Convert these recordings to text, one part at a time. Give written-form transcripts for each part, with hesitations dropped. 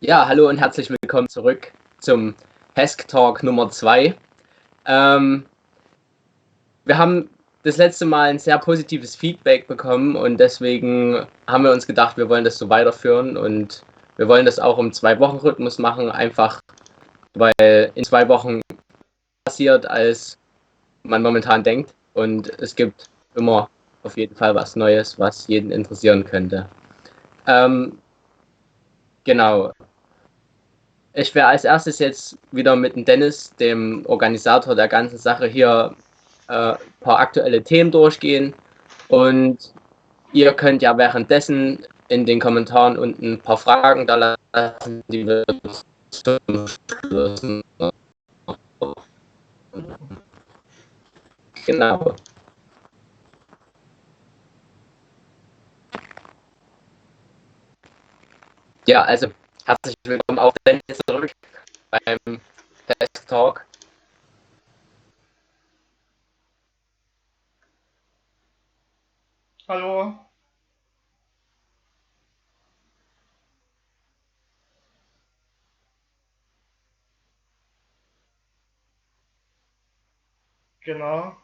Ja, hallo und herzlich willkommen zurück zum HESG Talk Nummer 2. Wir haben das letzte Mal ein sehr positives Feedback bekommen und deswegen haben wir uns gedacht, wir wollen das so weiterführen und wir wollen das auch im 2-Wochen-Rhythmus machen, einfach weil in 2 Wochen passiert, als man momentan denkt, und es gibt immer auf jeden Fall was Neues, was jeden interessieren könnte. Genau. Ich werde als erstes jetzt wieder mit dem Dennis, dem Organisator der ganzen Sache, hier ein paar aktuelle Themen durchgehen. Und ihr könnt ja währenddessen in den Kommentaren unten ein paar Fragen da lassen, die wir zum Schluss. Genau. Ja, also herzlich willkommen auch Dennis zurück beim Test Talk. Hallo. Genau,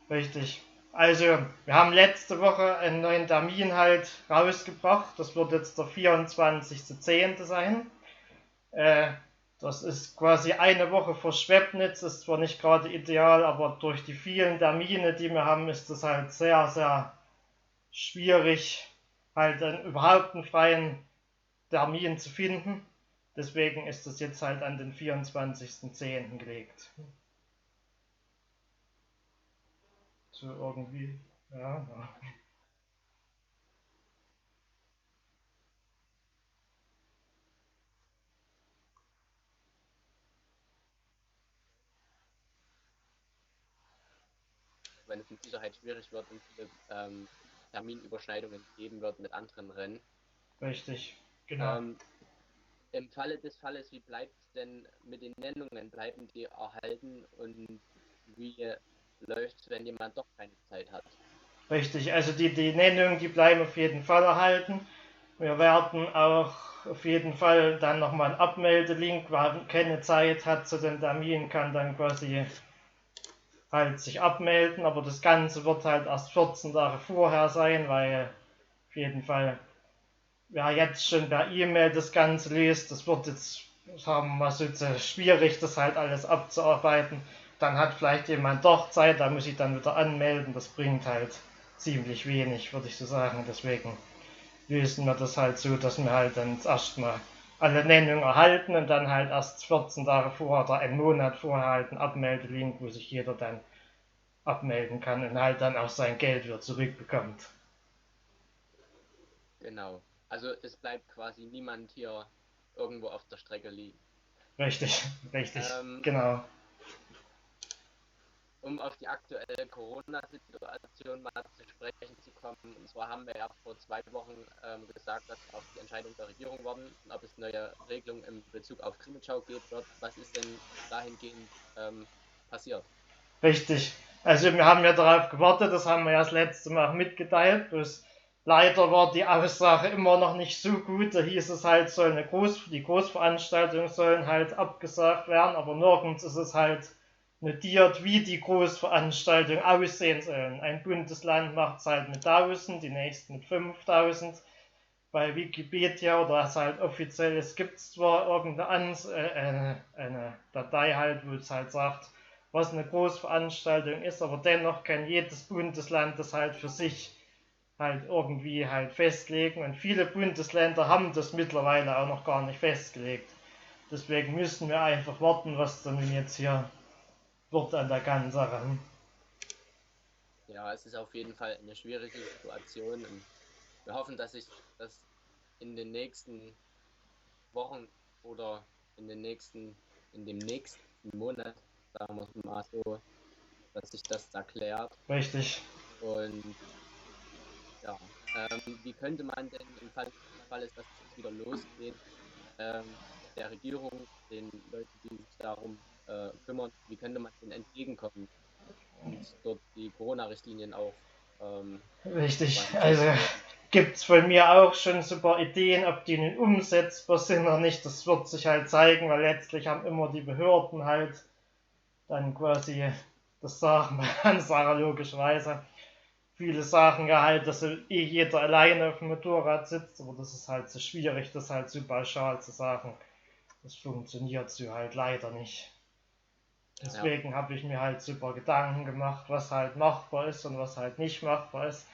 richtig. Also, wir haben letzte Woche einen neuen Termin halt rausgebracht. Das wird jetzt der 24.10. sein. Äh, Das ist quasi eine Woche vor Schwebnitz. Ist zwar nicht gerade ideal, aber durch die vielen Termine, die wir haben, ist es halt sehr, sehr schwierig, halt überhaupt einen freien Termin zu finden. Deswegen ist es jetzt halt an den 24.10. gelegt. So irgendwie, ja. Wenn es mit Sicherheit schwierig wird und viele Terminüberschneidungen geben wird mit anderen Rennen. Richtig, genau. Im Falle des Falles, wie bleibt es denn mit den Nennungen? Bleiben die erhalten und wie läuft es, wenn jemand doch keine Zeit hat? Richtig, also die Nennungen, die bleiben auf jeden Fall erhalten. Wir werden auch auf jeden Fall dann nochmal einen Abmeldelink, wer keine Zeit hat zu den Terminen, kann dann quasi halt sich abmelden, aber das Ganze wird halt erst 14 Tage vorher sein, weil auf jeden Fall, wer jetzt schon per E-Mail das Ganze liest, das wird jetzt, sagen wir mal so, schwierig, das halt alles abzuarbeiten. Dann hat vielleicht jemand doch Zeit, da muss ich dann wieder anmelden, das bringt halt ziemlich wenig, würde ich so sagen. Deswegen lösen wir das halt so, dass wir halt dann erstmal alle Nennungen erhalten und dann halt erst 14 Tage vorher oder einen Monat vorher halt einen Abmeldelink, wo sich jeder dann abmelden kann und halt dann auch sein Geld wieder zurückbekommt. Genau. Also es bleibt quasi niemand hier irgendwo auf der Strecke liegen. Richtig, richtig, Ähm, genau. um auf die aktuelle Corona-Situation mal zu sprechen zu kommen. Und zwar haben wir ja vor 2 Wochen gesagt, dass auf die Entscheidung der Regierung warten, ob es neue Regelungen in Bezug auf Krimmelschau geben wird. Was ist denn dahingehend passiert? Richtig. Also wir haben ja darauf gewartet, das haben wir ja das letzte Mal auch mitgeteilt, bloß leider war die Aussage immer noch nicht so gut. Da hieß es halt, die Großveranstaltungen sollen halt abgesagt werden, aber nirgends ist es halt notiert, wie die Großveranstaltungen aussehen sollen. Ein Bundesland macht es halt mit 1000, die nächsten mit 5000. Bei Wikipedia oder was halt offiziell ist, gibt es zwar eine Datei halt, wo es halt sagt, was eine Großveranstaltung ist, aber dennoch kann jedes Bundesland das halt für sich halt irgendwie halt festlegen und viele Bundesländer haben das mittlerweile auch noch gar nicht festgelegt. Deswegen müssen wir einfach warten, was dann jetzt hier wird an der ganzen Sache. Ja, es ist auf jeden Fall eine schwierige Situation und wir hoffen, dass sich das in den nächsten Wochen oder in dem nächsten Monat, sagen wir es mal so, dass sich das erklärt. Richtig. Und ja, wie könnte man denn im Fall ist, dass es jetzt wieder losgeht, der Regierung, den Leuten, die sich darum kümmern, wie könnte man denen entgegenkommen und dort die Corona-Richtlinien auch Richtig. quasi Also festhalten? gibt es von mir auch schon super Ideen, ob die nun umsetzbar sind oder nicht, das wird sich halt zeigen, weil letztlich haben immer die Behörden halt dann quasi das Sagen bei Ansage logischerweise. Viele sagen ja halt, dass jeder alleine auf dem Motorrad sitzt, aber das ist halt so schwierig, das halt so pauschal zu sagen. Das funktioniert so halt leider nicht. Deswegen habe ich mir halt super Gedanken gemacht, was halt machbar ist und was halt nicht machbar ist.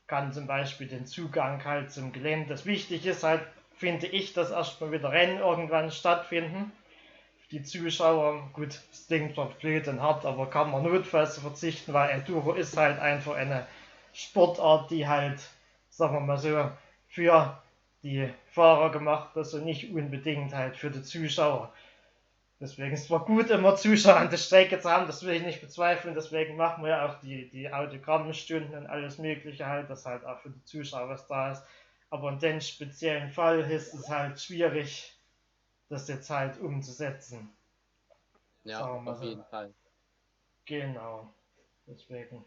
Kann zum Beispiel den Zugang halt zum Gelände. Das Wichtige ist halt, finde ich, dass erstmal wieder Rennen irgendwann stattfinden. Die Zuschauer, gut, das klingt zwar blöd und hart, aber kann man notfalls verzichten, weil Enduro ist halt einfach eine Sportart, die halt, sagen wir mal so, für die Fahrer gemacht ist und nicht unbedingt halt für die Zuschauer. Deswegen ist es zwar gut, immer Zuschauer an der Strecke zu haben, das will ich nicht bezweifeln, deswegen machen wir ja auch die Autogrammstunden und alles Mögliche halt, dass halt auch für die Zuschauer was da ist. Aber in dem speziellen Fall ist es halt schwierig, das jetzt halt umzusetzen. Ja, auf jeden Fall. Genau, deswegen.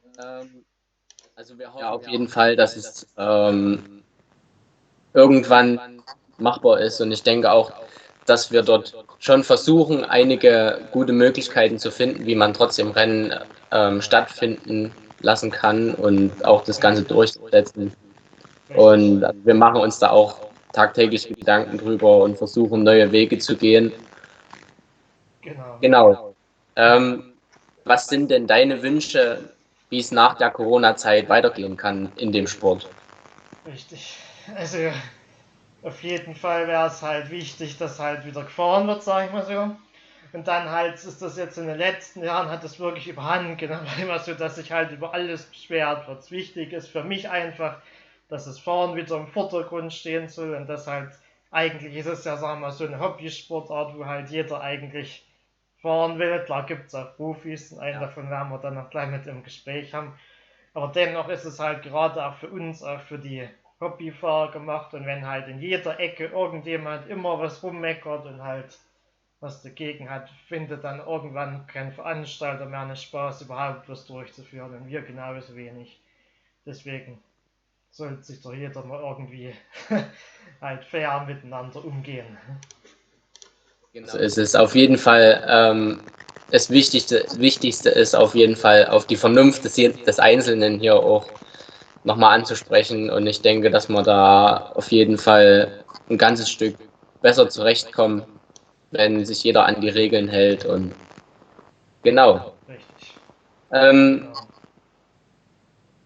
Also wir hoffen auf jeden Fall, dass es irgendwann machbar ist und ich denke auch, dass wir dort schon versuchen, einige gute Möglichkeiten zu finden, wie man trotzdem Rennen stattfinden lassen kann und auch das Ganze durchsetzen. Und wir machen uns da auch tagtäglich Gedanken drüber und versuchen, neue Wege zu gehen. Genau. Was sind denn deine Wünsche, wie es nach der Corona-Zeit weitergehen kann in dem Sport? Richtig. Also auf jeden Fall wäre es halt wichtig, dass halt wieder gefahren wird, sag ich mal so. Und dann halt ist das jetzt in den letzten Jahren, hat das wirklich überhand genommen, immer so, dass sich halt über alles beschwert wird. Wichtig ist für mich einfach, dass das Fahren wieder im Vordergrund stehen soll und das halt, eigentlich ist es ja, sagen wir mal, so eine Hobbysportart, wo halt jeder eigentlich fahren will. Klar gibt es auch Profis, einen davon werden wir dann noch gleich mit im Gespräch haben. Aber dennoch ist es halt gerade auch für uns, auch für die Hobbyfahrer gemacht und wenn halt in jeder Ecke irgendjemand immer was rummeckert und halt was dagegen hat, findet dann irgendwann kein Veranstalter mehr einen Spaß, überhaupt was durchzuführen und wir genauso wenig. Deswegen sollte sich doch jeder mal irgendwie halt fair miteinander umgehen. Genau. Es ist auf jeden Fall, das Wichtigste ist auf jeden Fall auf die Vernunft des Einzelnen hier auch nochmal anzusprechen und ich denke, dass wir da auf jeden Fall ein ganzes Stück besser zurechtkommen, wenn sich jeder an die Regeln hält und genau. Richtig.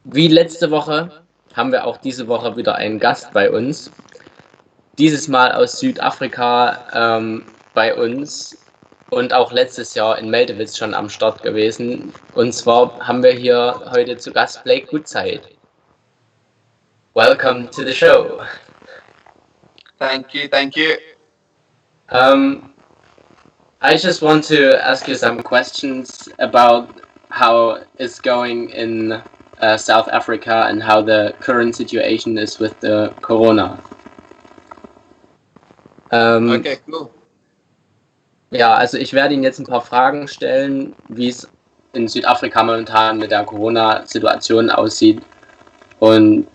Wie letzte Woche haben wir auch diese Woche wieder einen Gast bei uns. Dieses Mal aus Südafrika bei uns und auch letztes Jahr in Meldewitz schon am Start gewesen. Und zwar haben wir hier heute zu Gast Blake Gutzeit. Welcome to the show. Thank you. I just want to ask you some questions about how it's going in South Africa and how the current situation is with the Corona. Okay, cool. Ja, also ich werde Ihnen jetzt ein paar Fragen stellen, wie es in Südafrika momentan mit der Corona-Situation aussieht und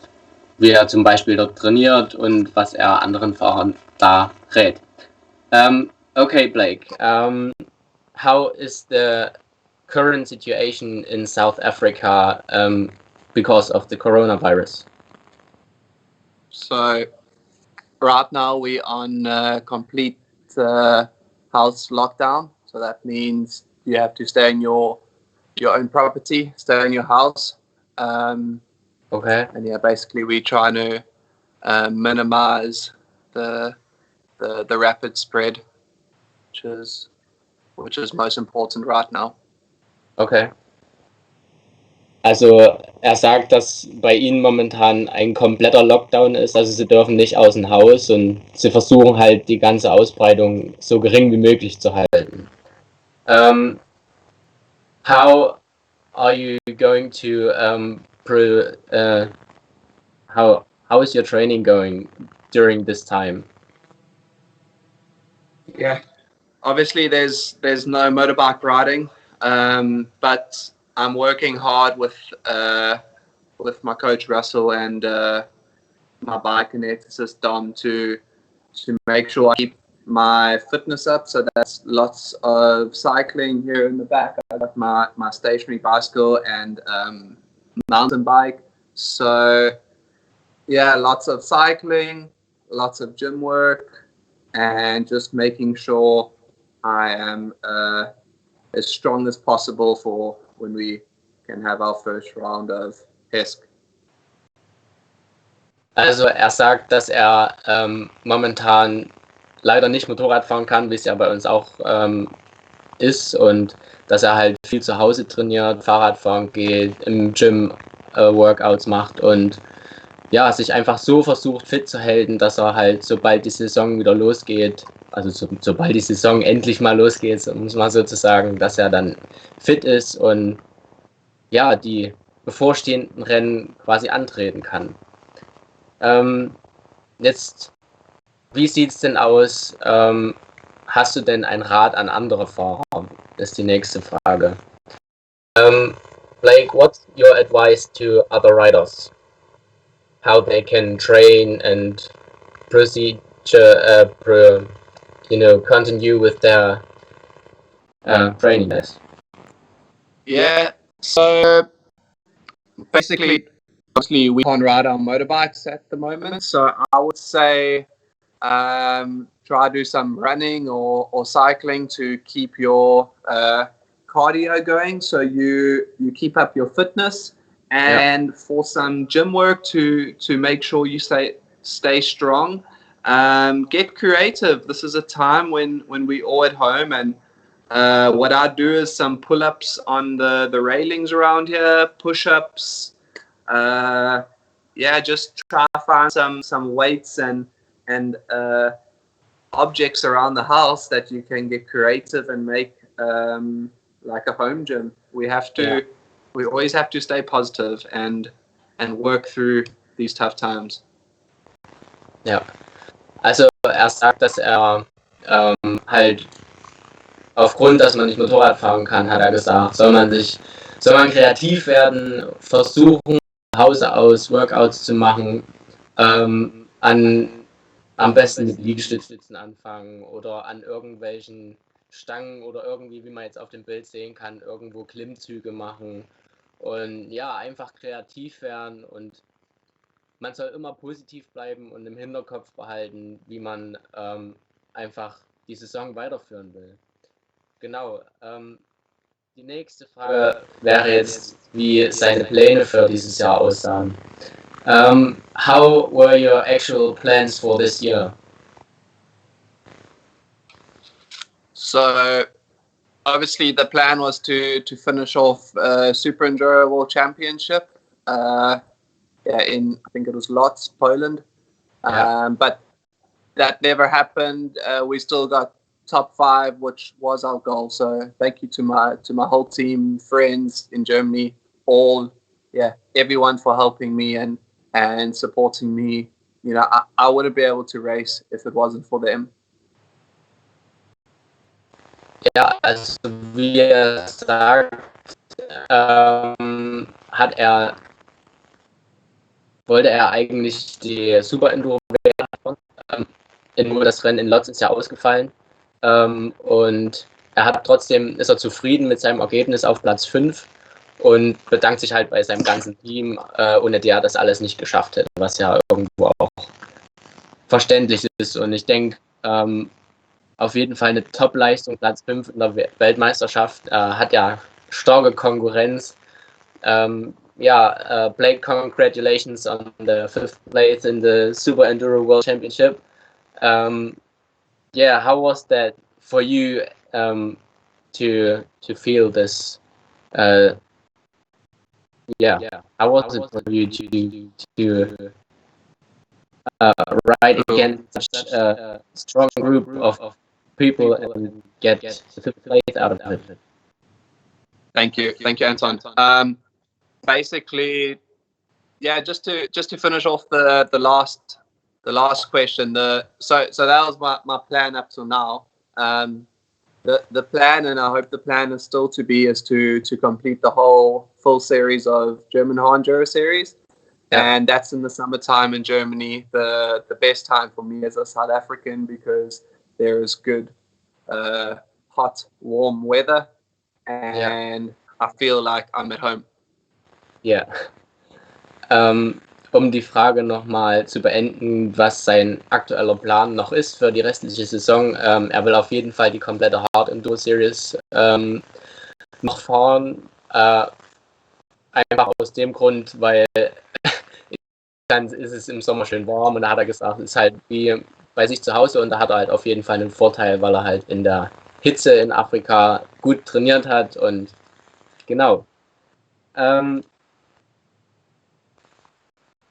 wie er zum Beispiel dort trainiert und was er anderen Fahrern da rät. Okay, Blake, how is the current situation in South Africa because of the coronavirus? So, right now we're on complete house lockdown. So that means you have to stay in your own property, stay in your house. Okay. And yeah, basically we're trying to minimize the rapid spread, which is most important right now. Okay. Also er sagt, dass bei ihnen momentan ein kompletter Lockdown ist, also sie dürfen nicht aus dem Haus und sie versuchen halt die ganze Ausbreitung so gering wie möglich zu halten. How are you going to how is your training going during this time? Yeah, obviously there's no motorbike riding, but I'm working hard with my coach Russell and my bike and exercise dom to make sure I keep my fitness up. So that's lots of cycling here in the back. I got my stationary bicycle and mountain bike. So yeah, lots of cycling, lots of gym work, and just making sure I am as strong as possible for when we can have our first round of HESG. Also er sagt, dass er momentan leider nicht Motorrad fahren kann, wie es ja bei uns auch ist, und dass er halt viel zu Hause trainiert, Fahrrad fahren geht, im Gym Workouts macht und ja, sich einfach so versucht fit zu halten, dass er halt, sobald die Saison wieder losgeht, also sobald die Saison endlich mal losgeht, muss man sozusagen, dass er dann fit ist und ja, die bevorstehenden Rennen quasi antreten kann. Jetzt, wie sieht's denn aus? Hast du denn einen Rat an andere Fahrer? Das ist die nächste Frage. Like, what's your advice to other riders? How they can train and continue with their training? Yeah, so basically, mostly we can't ride our motorbikes at the moment. So I would say try to do some running or cycling to keep your cardio going. So you keep up your fitness, and for some gym work to make sure you stay strong. Get creative. This is a time when we're all at home, and what I do is some pull-ups on the railings around here, push-ups. Just try to find some weights and objects around the house that you can get creative and make like a home gym. We always have to stay positive and work through these tough times. Ja, also er sagt, dass er halt aufgrund, dass man nicht Motorrad fahren kann, hat er gesagt, soll man kreativ werden, versuchen, Hause aus Workouts zu machen, am besten mit Liegestützen anfangen oder an irgendwelchen Stangen oder irgendwie, wie man jetzt auf dem Bild sehen kann, irgendwo Klimmzüge machen und ja, einfach kreativ werden, und man soll immer positiv bleiben und im Hinterkopf behalten, wie man einfach die Saison weiterführen will. Genau, die nächste Frage wäre jetzt, wie seine Pläne für dieses Jahr aussahen. How were your actual plans for this year? So obviously the plan was to finish off Super Enduro World Championship in, I think it was Lodz, Poland. But that never happened. We still got top 5, which was our goal. So thank you to my whole team, friends in Germany, everyone for helping me and supporting me. You know, I wouldn't be able to race if it wasn't for them. Ja, also wie er sagt, wollte er eigentlich die Super Enduro fahren. Nur das Rennen in Lodz ist ja ausgefallen. Und ist er zufrieden mit seinem Ergebnis auf Platz 5 und bedankt sich halt bei seinem ganzen Team, ohne die er das alles nicht geschafft hätte, was ja irgendwo auch verständlich ist. Und ich denke, auf jeden Fall eine Top-Leistung, Platz 5 in der Weltmeisterschaft, hat ja starke Konkurrenz. Blake, congratulations on the 5th place in the Super Enduro World Championship. How was that for you to feel this? How was it for you to ride against such a strong group of people and get the 5th place out of it? Thank you, Anton. Basically, just to finish off the last question. So that was my plan up till now. The plan, and I hope the plan is still to complete the whole full series of German Enduro series, And that's in the summertime in Germany, the best time for me as a South African, because there is good hot, warm weather, and I feel like I'm at home. Ja. Um die Frage nochmal zu beenden, was sein aktueller Plan noch ist für die restliche Saison. Er will auf jeden Fall die komplette Hard Enduro Series noch fahren. Einfach aus dem Grund, weil dann ist es im Sommer schön warm, und da hat er gesagt, es ist halt wie bei sich zu Hause, und da hat er halt auf jeden Fall einen Vorteil, weil er halt in der Hitze in Afrika gut trainiert hat. Und genau.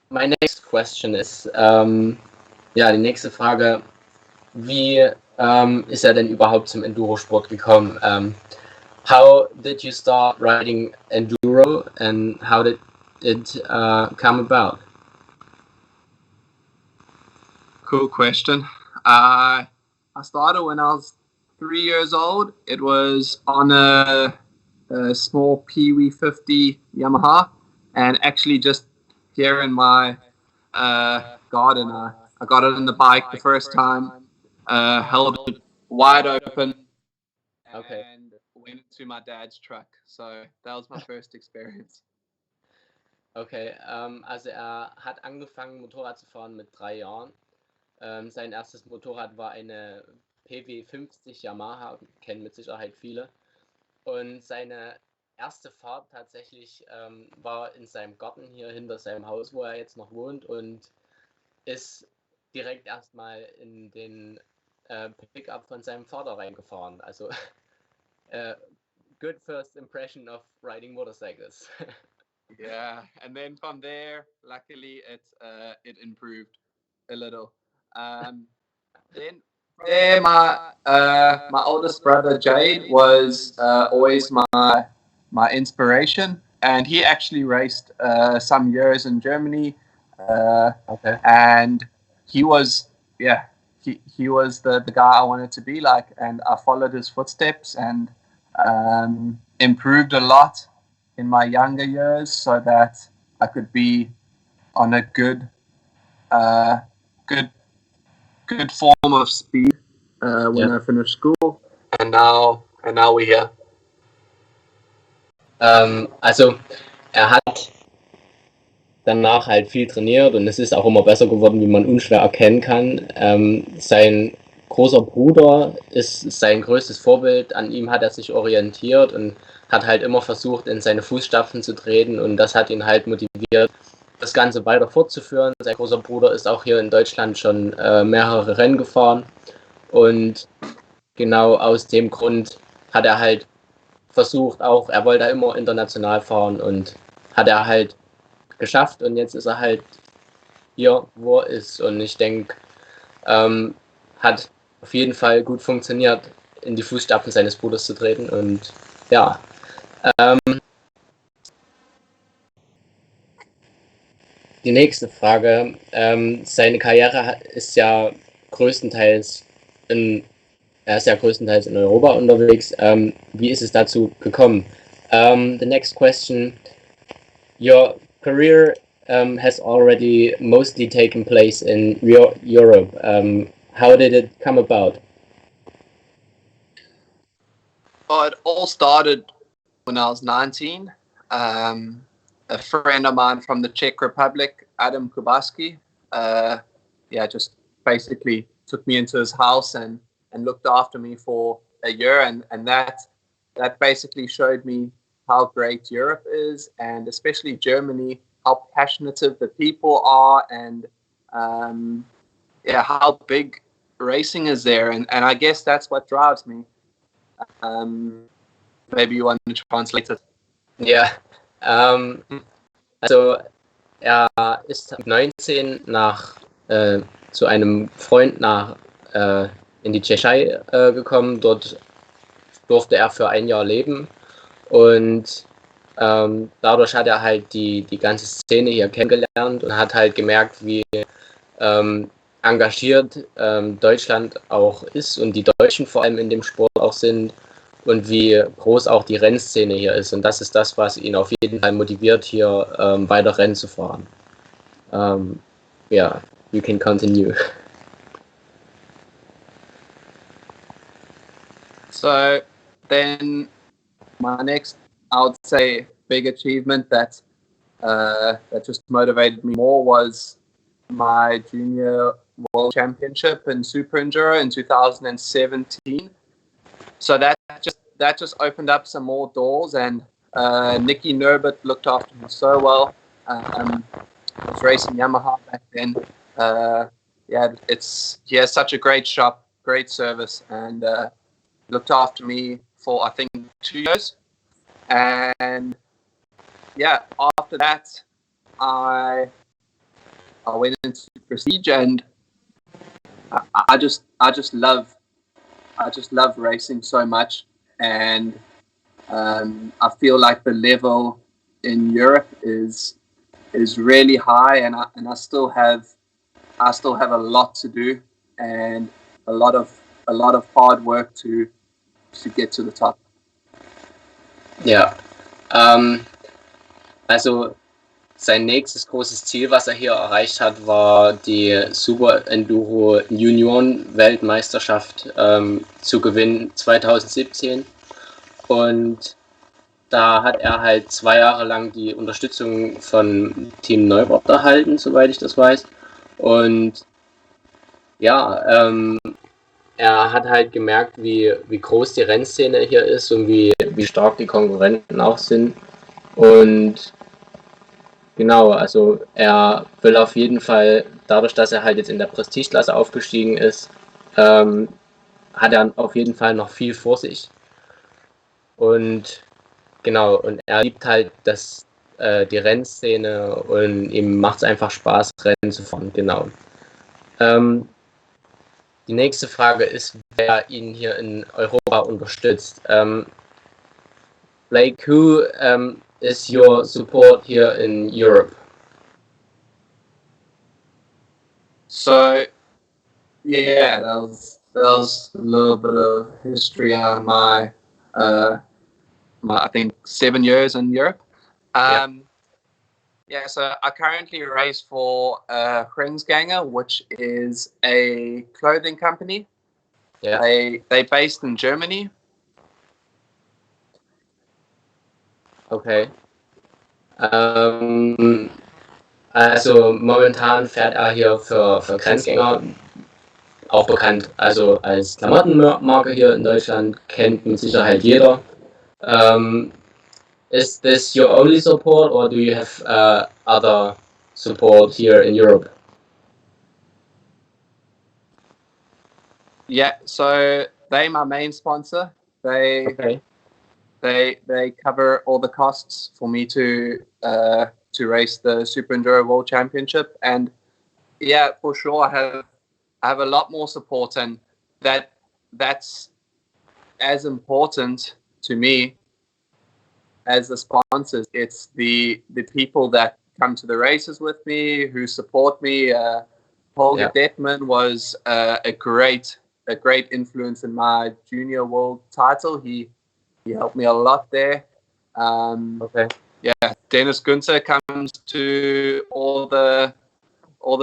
My next question is, die nächste Frage, wie ist er denn überhaupt zum Endurosport gekommen? How did you start riding enduro, and how did it come about? Cool question. I started when I was 3 years old. It was on a small Pee-wee 50 Yamaha, and actually just here in my garden, I got it on the bike the first time, held it wide open, and went into my dad's truck. So that was my first experience. Okay, also er hat angefangen, Motorrad zu fahren mit 3 Jahren. Sein erstes Motorrad war eine PW 50 Yamaha, kennen mit Sicherheit viele. Und seine erste Fahrt tatsächlich war in seinem Garten hier hinter seinem Haus, wo er jetzt noch wohnt, und ist direkt erstmal in den Pickup von seinem Vater reingefahren. Also good first impression of riding motorcycles. Yeah, and then from there, luckily it improved a little. Then there, my oldest brother Jade was always my inspiration, and he actually raced some years in Germany. And he was he was the guy I wanted to be like, and I followed his footsteps and improved a lot in my younger years so that I could be on a good form of speed when I finished school, and now we're here. Also er hat danach halt viel trainiert, und es ist auch immer besser geworden, wie man unschwer erkennen kann. Sein großer Bruder ist sein größtes Vorbild, an ihm hat er sich orientiert und hat halt immer versucht, in seine Fußstapfen zu treten, und das hat ihn halt motiviert, das Ganze weiter fortzuführen. Sein großer Bruder ist auch hier in Deutschland schon mehrere Rennen gefahren, und genau aus dem Grund hat er halt versucht, er wollte immer international fahren, und hat er halt geschafft, und jetzt ist er halt hier, wo er ist, und ich denke, hat auf jeden Fall gut funktioniert, in die Fußstapfen seines Bruders zu treten, und ja. Die nächste Frage, seine Karriere ist ja größtenteils in Europa unterwegs. Wie ist es dazu gekommen? The next question, your career has already mostly taken place in Europe. How did it come about? Well, it all started when I was 19. A friend of mine from the Czech Republic, Adam Kubaski, just basically took me into his house and looked after me for a year, and that basically showed me how great Europe is, and especially Germany, how passionate the people are, and how big racing is there, and I guess that's what drives me. Maybe you want to translate it. Ja, also er ist mit 19 zu einem Freund in die Tschechei gekommen. Dort durfte er für 1 Jahr leben, und dadurch hat er halt die ganze Szene hier kennengelernt und hat halt gemerkt, wie engagiert Deutschland auch ist und die Deutschen vor allem in dem Sport auch sind, und wie groß auch die Rennszene hier ist, und das ist das, was ihn auf jeden Fall motiviert, hier weiter Rennen zu fahren. Yeah, you can continue. So then my next, I would say, big achievement that just motivated me more was my junior world championship in Super Enduro in 2017. So that just opened up some more doors, and Nicky Nurbert looked after me so well. I was racing Yamaha back then. He has such a great shop, great service, and looked after me for, I think, 2 years. And yeah, after that, I went into Prestige, and I just love racing so much, and I feel like the level in Europe is really high, and I still have a lot to do, and a lot of hard work to get to the top. Ja, also sein nächstes großes Ziel, was er hier erreicht hat, war die Super Enduro Junioren Weltmeisterschaft zu gewinnen 2017. Und da hat er halt 2 Jahre lang die Unterstützung von Team Neubert erhalten, soweit ich das weiß. Und ja, er hat halt gemerkt, wie groß die Rennszene hier ist und wie stark die Konkurrenten auch sind. Und genau, also er will auf jeden Fall, dadurch, dass er halt jetzt in der Prestigeklasse aufgestiegen ist, hat er auf jeden Fall noch viel vor sich. Und genau, und er liebt halt die Rennszene, und ihm macht es einfach Spaß, Rennen zu fahren, genau. Die nächste Frage ist, wer ihn hier in Europa unterstützt. Like, who is your support here in Europe? So yeah, that was a little bit of history on my I think 7 years in Europe. So I currently race for Grenzgänger, which is a clothing company. Yeah. They based in Germany. Okay. Also momentan fährt er hier für Grenzgänger, auch bekannt also als Klamottenmarke hier in Deutschland, kennt mit Sicherheit jeder. Is this your only support, or do you have other support here in Europe? Yeah, so they're my main sponsor. They cover all the costs for me to race the Super Enduro World Championship, and yeah, for sure I have a lot more support, and that's as important to me as the sponsors. It's the people that come to the races with me, who support me. Holger Detman was a great influence in my junior world title. He helped me a lot there. Okay. Yeah, Dennis Gutzeit comes to all the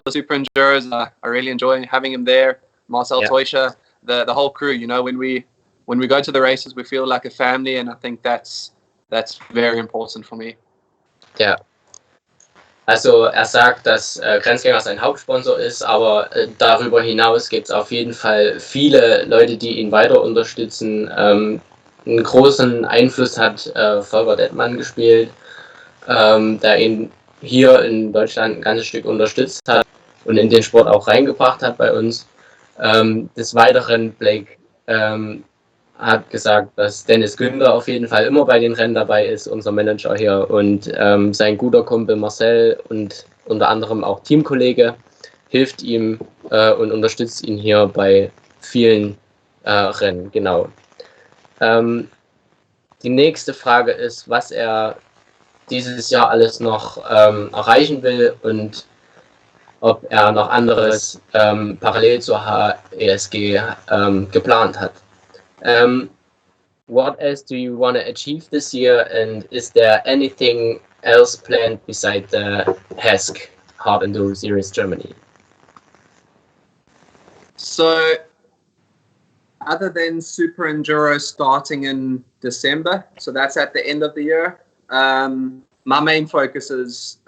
Super Enduros. I really enjoy having him there. Marcel Teuscher, the whole crew. You know, when we go to the races, we feel like a family, and I think that's very important for me. Ja. Also er sagt, dass Grenzgänger sein Hauptsponsor ist, aber darüber hinaus gibt es auf jeden Fall viele Leute, die ihn weiter unterstützen. Einen großen Einfluss hat Volker Detman gespielt, der ihn hier in Deutschland ein ganzes Stück unterstützt hat und in den Sport auch reingebracht hat bei uns. Des Weiteren, Blake hat gesagt, dass Dennis Günther auf jeden Fall immer bei den Rennen dabei ist, unser Manager hier, und sein guter Kumpel Marcel und unter anderem auch Teamkollege hilft ihm und unterstützt ihn hier bei vielen Rennen, genau. Die nächste Frage ist, was er dieses Jahr alles noch erreichen will und ob er noch anderes parallel zur HESG geplant hat. What else do you want to achieve this year, and is there anything else planned beside the HESG Hard Enduro Series Germany? So, other than Super Enduro starting in December, so that's at the end of the year, my main focus is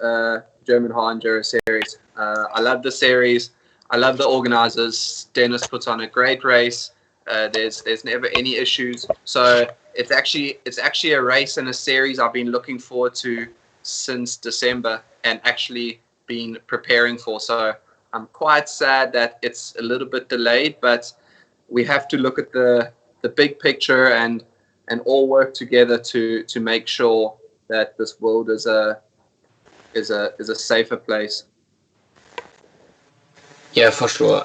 German Hard Enduro Series. I love the series. I love the organizers. Dennis puts on a great race. There's never any issues. So it's actually a race and a series I've been looking forward to since December and actually been preparing for. So I'm quite sad that it's a little bit delayed, but we have to look at the big picture and all work together to make sure that this world is a safer place. Yeah, for sure.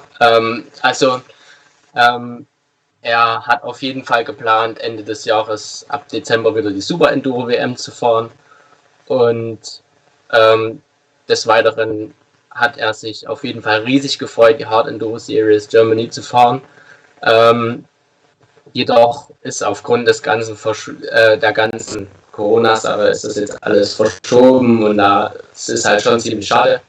Er hat auf jeden Fall geplant, Ende des Jahres ab Dezember wieder die Super Enduro WM zu fahren. Und des Weiteren hat er sich auf jeden Fall riesig gefreut, die Hard Enduro Series Germany zu fahren. Jedoch ist aufgrund des ganzen der ganzen Corona-Sache ist das jetzt alles verschoben und das ist halt schon ziemlich schade.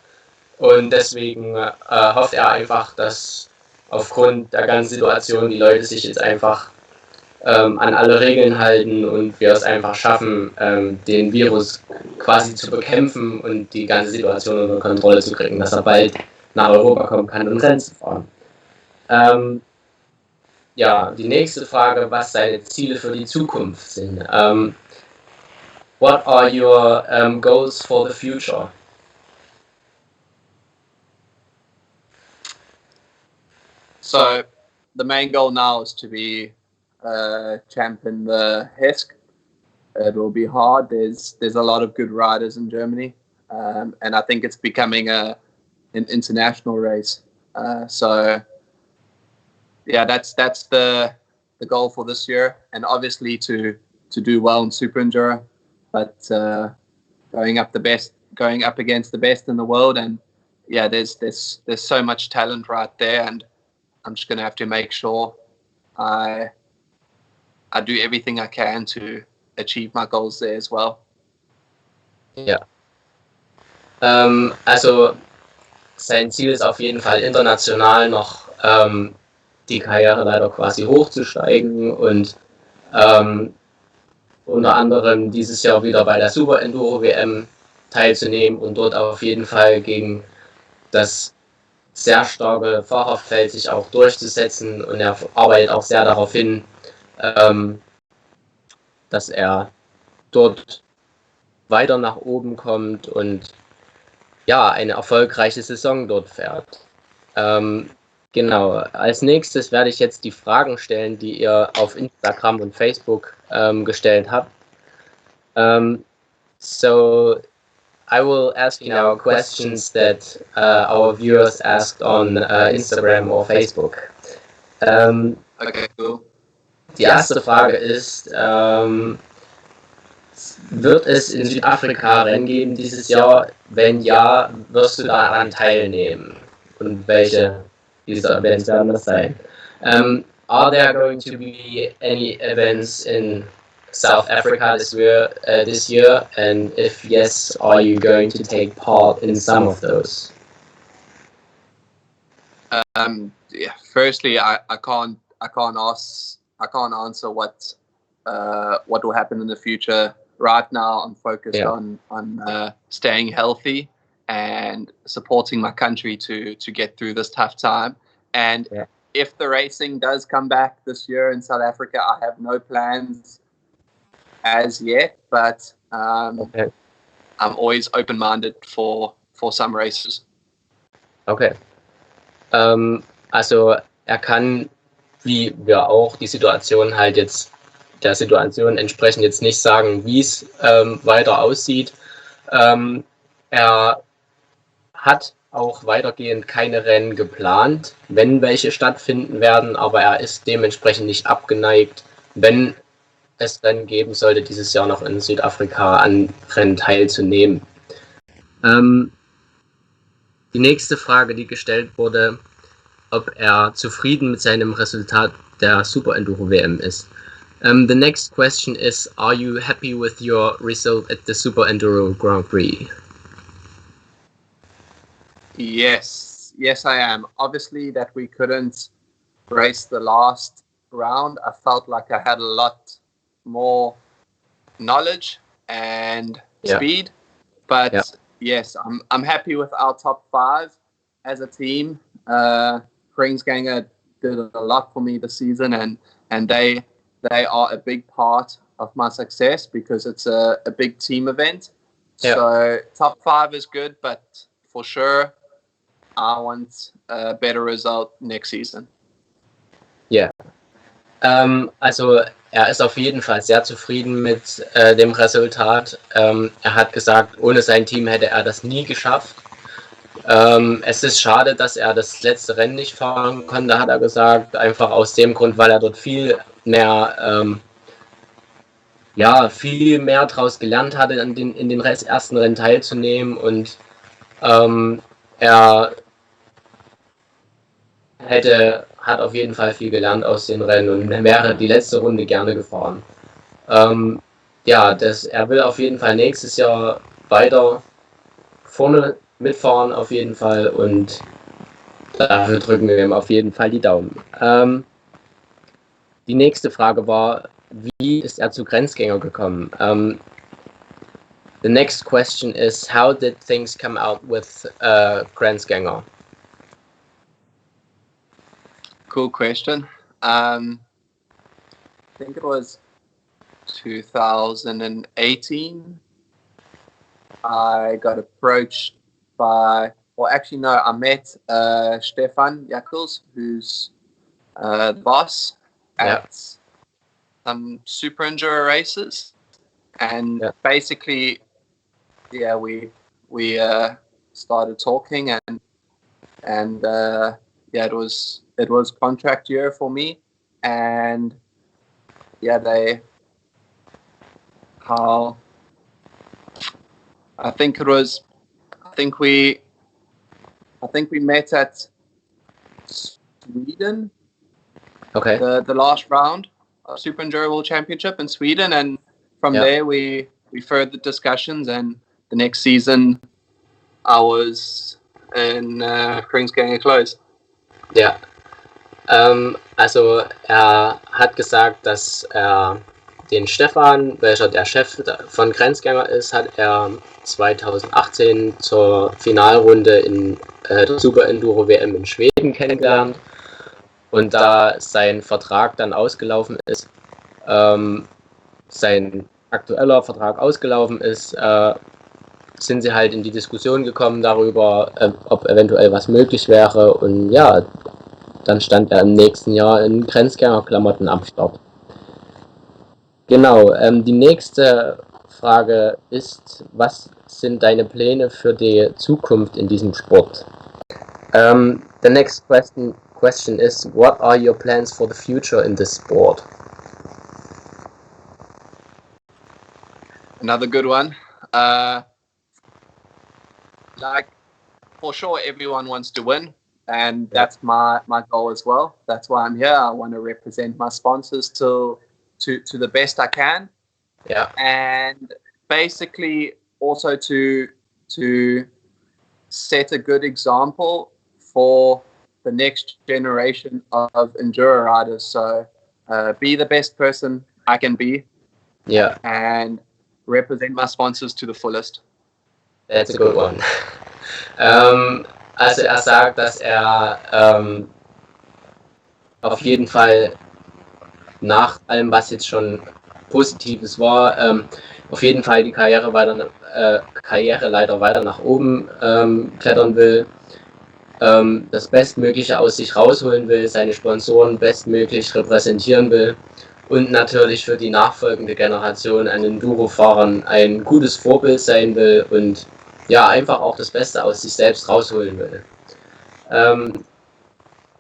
Und deswegen hofft er einfach, dass aufgrund der ganzen Situation die Leute sich jetzt einfach an alle Regeln halten und wir es einfach schaffen, den Virus quasi zu bekämpfen und die ganze Situation unter Kontrolle zu kriegen, dass er bald nach Europa kommen kann und Rennen zu fahren. Ja, die nächste Frage, was seine Ziele für die Zukunft sind. What are your goals for the future? So the main goal now is to be champion the HESG. It will be hard. There's a lot of good riders in Germany, and I think it's becoming an international race. So yeah, that's the goal for this year, and obviously to do well in Super Enduro, but going up against the best in the world, and yeah, there's so much talent right there, and I'm just going to have to make sure I do everything I can to achieve my goals there as well. Ja. Also sein Ziel ist auf jeden Fall international noch die Karriere leider quasi hochzusteigen und unter anderem dieses Jahr wieder bei der Super Enduro WM teilzunehmen und dort auf jeden Fall gegen das sehr starke Fahrerfeld sich auch durchzusetzen, und er arbeitet auch sehr darauf hin, dass er dort weiter nach oben kommt und ja, eine erfolgreiche Saison dort fährt. Genau, als nächstes werde ich jetzt die Fragen stellen, die ihr auf Instagram und Facebook gestellt habt. So I will ask you now questions that our viewers asked on Instagram or Facebook. Okay, cool. Die erste Frage ist, wird es in Südafrika Rennen geben dieses Jahr? Wenn ja, wirst du daran teilnehmen? Und welche dieser Events werden das sein? Are there going to be any events in South Africa this year? And if yes, are you going to take part in some of those? Yeah. Firstly, I can't answer what will happen in the future. Right now, I'm focused on staying healthy and supporting my country to get through this tough time. And if the racing does come back this year in South Africa, I have no plans as yet, but I'm always open-minded for some races. Okay. Also er kann, wie wir auch, die Situation halt jetzt der Situation entsprechend jetzt nicht sagen, wie es weiter aussieht. Er hat auch weitergehend keine Rennen geplant, wenn welche stattfinden werden, aber er ist dementsprechend nicht abgeneigt, wenn es Rennen geben sollte, dieses Jahr noch in Südafrika an Rennen teilzunehmen. Die nächste Frage, die gestellt wurde, ob er zufrieden mit seinem Resultat der Super Enduro WM ist. The next question is, are you happy with your result at the Super Enduro Grand Prix? Yes, I am. Obviously, that we couldn't race the last round, I felt like I had a lot more knowledge and speed. But yes, I'm happy with our top 5 as a team. Ringsganger did a lot for me this season, and they are a big part of my success because it's a big team event. So top 5 is good, but for sure I want a better result next season. Ja. Also er ist auf jeden Fall sehr zufrieden mit dem Resultat. Er hat gesagt, ohne sein Team hätte er das nie geschafft. Es ist schade, dass er das letzte Rennen nicht fahren konnte, hat er gesagt. Einfach aus dem Grund, weil er dort viel mehr daraus gelernt hatte, in den ersten Rennen teilzunehmen. Und er hat auf jeden Fall viel gelernt aus den Rennen und wäre die letzte Runde gerne gefahren. Er will auf jeden Fall nächstes Jahr weiter vorne mitfahren auf jeden Fall und dafür drücken wir ihm auf jeden Fall die Daumen. Die nächste Frage war, wie ist er zu Grenzgänger gekommen? The next question is, how did things come out with Grenzgänger? Cool question. I think it was 2018. I got approached by, I met Stefan Jakels, who's the boss at some super enduro races, and basically, we started talking, and it was contract year for me, and I think we met at Sweden. Okay. The last round of Super Enduro World Championship in Sweden, and from there we furthered discussions, and the next season I was in Ringsganger Close. Ja. Also er hat gesagt, dass er den Stefan, welcher der Chef von Grenzgänger ist, hat er 2018 zur Finalrunde in der Super Enduro WM in Schweden kennengelernt. Und da sein Vertrag dann ausgelaufen ist, sein aktueller Vertrag ausgelaufen ist, sind sie halt in die Diskussion gekommen darüber, ob eventuell was möglich wäre. Und ja, dann stand er im nächsten Jahr in Grenzgängerklamotten am Start. Genau, die nächste Frage ist, was sind deine Pläne für die Zukunft in diesem Sport? The next question is, what are your plans for the future in this sport? Another good one. For sure, everyone wants to win, and that's my goal as well. That's why I'm here. I want to represent my sponsors to the best I can. Yeah. And basically also to set a good example for the next generation of enduro riders. So be the best person I can be. Yeah. And represent my sponsors to the fullest. That's a good one. Also er sagt, dass er auf jeden Fall nach allem, was jetzt schon Positives war, auf jeden Fall die Karriereleiter weiter nach oben klettern will, das Bestmögliche aus sich rausholen will, seine Sponsoren bestmöglich repräsentieren will und natürlich für die nachfolgende Generation an Enduro-Fahrern ein gutes Vorbild sein will und ja, einfach auch das Beste aus sich selbst rausholen will.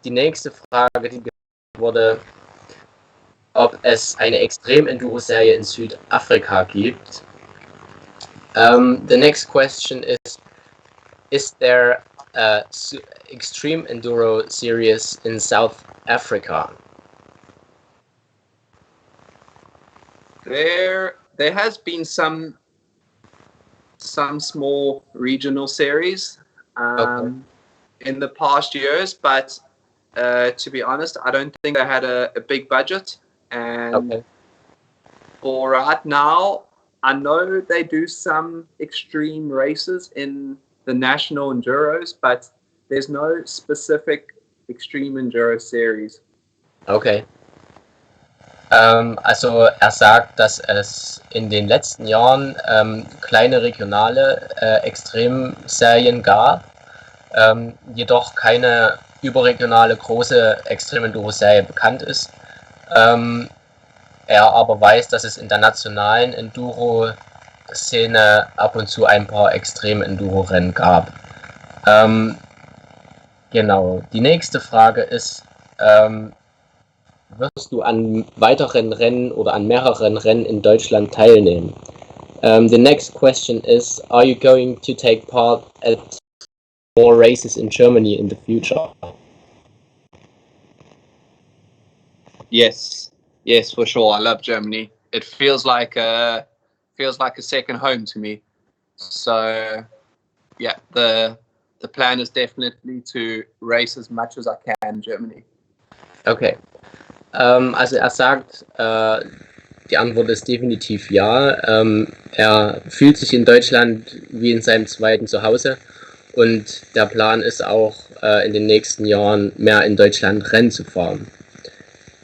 Die nächste Frage, die wurde, ob es eine Extrem-Enduro-Serie in Südafrika gibt. The next question is there a Extreme Enduro series in South Africa? There has been some small regional series. in the past years, but to be honest, I don't think they had a big budget. And for right now, I know they do some extreme races in the national enduros, but there's no specific extreme enduro series. Okay. Also er sagt, dass es in den letzten Jahren kleine regionale Extremserien gab, jedoch keine überregionale große Extrem-Enduro-Serie bekannt ist. Er aber weiß, dass es in der nationalen Enduro-Szene ab und zu ein paar Extrem-Enduro-Rennen gab. Genau, die nächste Frage ist, wirst du an weiteren Rennen oder an mehreren Rennen in Deutschland teilnehmen? The next question is, are you going to take part at more races in Germany in the future? Yes, for sure. I love Germany. It feels like a second home to me. So, yeah, the plan is definitely to race as much as I can in Germany. Okay. Also er sagt, die Antwort ist definitiv ja. Er fühlt sich in Deutschland wie in seinem zweiten Zuhause und der Plan ist auch in den nächsten Jahren mehr in Deutschland Rennen zu fahren.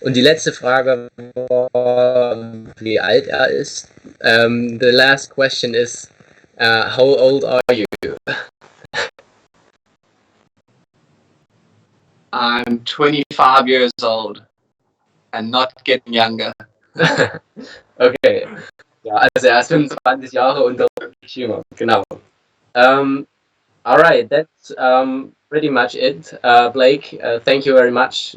Und die letzte Frage war, wie alt er ist. The last question is, how old are you? I'm 25 years old and not getting younger. Okay. Ja, also er ist 25 Jahre und deutlich jünger. Genau. Alright, that's pretty much it. Blake, thank you very much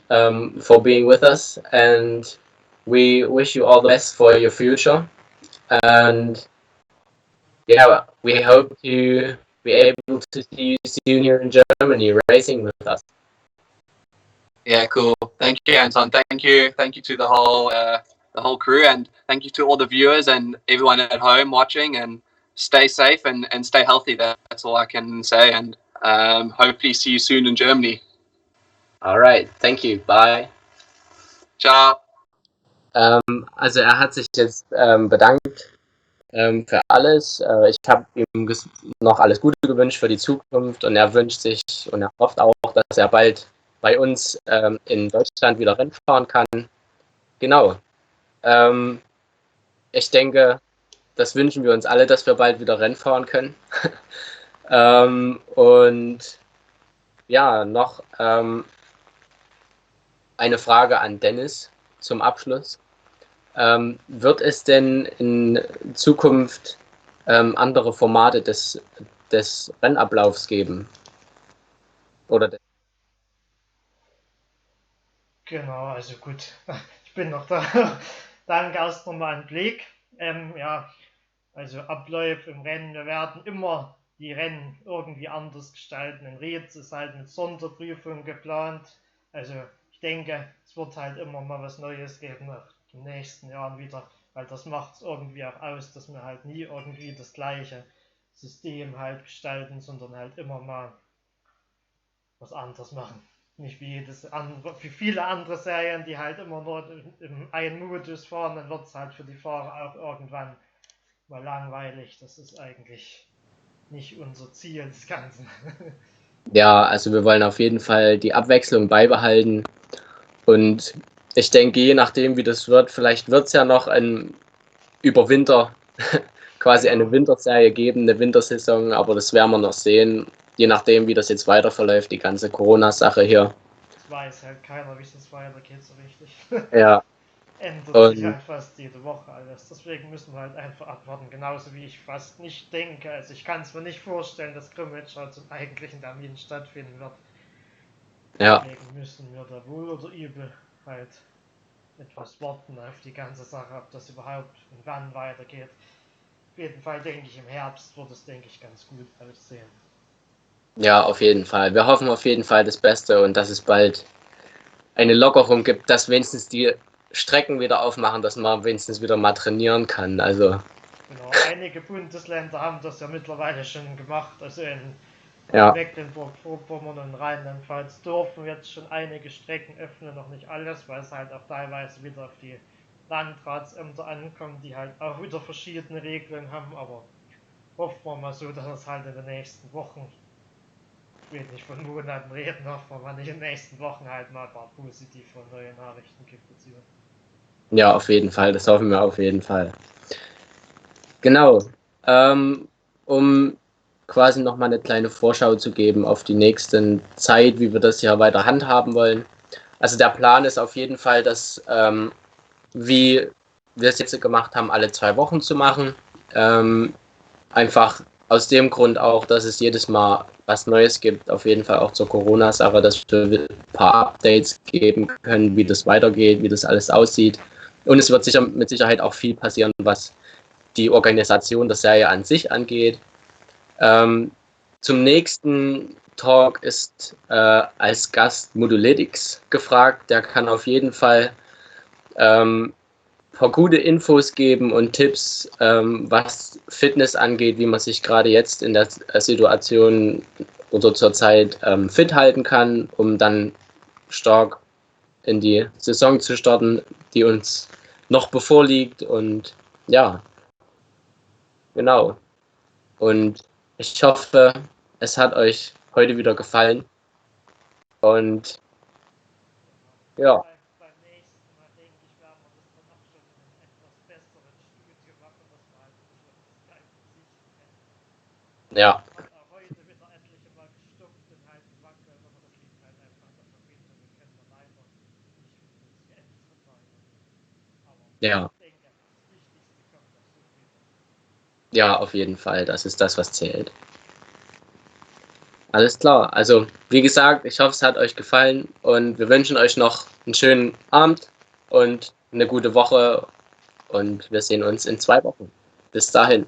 for being with us, and we wish you all the best for your future. And yeah, we hope to be able to see you soon here in Germany racing with us. Yeah, cool. Thank you, Anton. Thank you to the whole crew, and thank you to all the viewers and everyone at home watching. And stay safe and stay healthy. That's all I can say. And hopefully see you soon in Germany. All right, thank you. Bye. Ciao. Also er hat sich jetzt bedankt für alles. Ich habe ihm noch alles Gute gewünscht für die Zukunft und er wünscht sich und er hofft auch, dass er bald bei uns in Deutschland wieder Rennen fahren kann. Genau. Ich denke, das wünschen wir uns alle, dass wir bald wieder Rennen fahren können. Und ja, noch eine Frage an Dennis zum Abschluss. Wird es denn in Zukunft andere Formate des Rennablaufs geben? Oder Genau, also gut, ich bin noch da. Danke erst nochmal an Blick. Ja, also Abläufe im Rennen, wir werden immer die Rennen irgendwie anders gestalten. In Rietz ist halt mit Sonderprüfung geplant. Also ich denke, es wird halt immer mal was Neues geben nach den nächsten Jahren wieder, weil das macht es irgendwie auch aus, dass wir halt nie irgendwie das gleiche System halt gestalten, sondern halt immer mal was anderes machen. Nicht wie viele andere Serien, die halt immer nur im einen Modus fahren, dann wird es halt für die Fahrer auch irgendwann mal langweilig. Das ist eigentlich nicht unser Ziel des Ganzen. Ja, also wir wollen auf jeden Fall die Abwechslung beibehalten und ich denke, je nachdem wie das wird, vielleicht wird es ja noch über Winter quasi eine Winterserie geben, eine Wintersaison, aber das werden wir noch sehen, je nachdem wie das jetzt weiter verläuft, die ganze Corona-Sache hier. Das weiß halt keiner, wie es weitergeht so richtig. Ja. Ändert sich halt fast jede Woche alles. Deswegen müssen wir halt einfach abwarten. Genauso wie ich fast nicht denke. Also ich kann es mir nicht vorstellen, dass Grimmitschau zum eigentlichen Termin stattfinden wird. Ja. Deswegen müssen wir da wohl oder übel halt etwas warten auf die ganze Sache, ob das überhaupt und wann weitergeht. Auf jeden Fall denke ich, im Herbst wird es, denke ich, ganz gut aussehen. Ja, auf jeden Fall. Wir hoffen auf jeden Fall das Beste und dass es bald eine Lockerung gibt, dass wenigstens die Strecken wieder aufmachen, dass man wenigstens wieder mal trainieren kann. Also Genau, einige Bundesländer haben das ja mittlerweile schon gemacht. Also in Ja. Mecklenburg-Vorpommern und Rheinland-Pfalz dürfen jetzt schon einige Strecken öffnen, noch nicht alles, weil es halt auch teilweise wieder auf die Landratsämter ankommt, die halt auch wieder verschiedene Regeln haben, aber hoffen wir mal so, dass es halt in den nächsten Wochen, ich will nicht von Monaten reden, hoffen wir mal nicht in den nächsten Wochen halt mal ein paar positive und neue Nachrichten gibt. Ja, auf jeden Fall, das hoffen wir auf jeden Fall. Genau, um quasi nochmal eine kleine Vorschau zu geben auf die nächste Zeit, wie wir das ja weiter handhaben wollen. Also der Plan ist auf jeden Fall, dass, wie wir es jetzt gemacht haben, alle 2 Wochen zu machen. Einfach aus dem Grund auch, dass es jedes Mal was Neues gibt, auf jeden Fall auch zur Corona-Sache, dass wir ein paar Updates geben können, wie das weitergeht, wie das alles aussieht. Und es wird mit Sicherheit auch viel passieren, was die Organisation der Serie an sich angeht. Zum nächsten Talk ist als Gast Modulytics gefragt. Der kann auf jeden Fall ein paar gute Infos geben und Tipps, was Fitness angeht, wie man sich gerade jetzt in der Situation oder zur Zeit fit halten kann, um dann stark in die Saison zu starten, die uns noch bevorliegt. Und ja, genau. Und ich hoffe, es hat euch heute wieder gefallen. Und ja. Beim nächsten Mal, denke ich, werden wir das dann auch schon in einem etwas besseren Studio machen, dass wir halt schon das Skype besichtigen können. Ja. Hat auch heute wieder etliche Mal gestoppt und halt gewackelt, aber das liegt halt einfach an der Verbindung. Wir können da leider nicht viel geändert haben. Aber Ja. ich denke, das Wichtigste kommt doch so wieder. Ja, auf jeden Fall. Das ist das, was zählt. Alles klar. Also, wie gesagt, ich hoffe, es hat euch gefallen und wir wünschen euch noch einen schönen Abend und eine gute Woche und wir sehen uns in 2 Wochen. Bis dahin.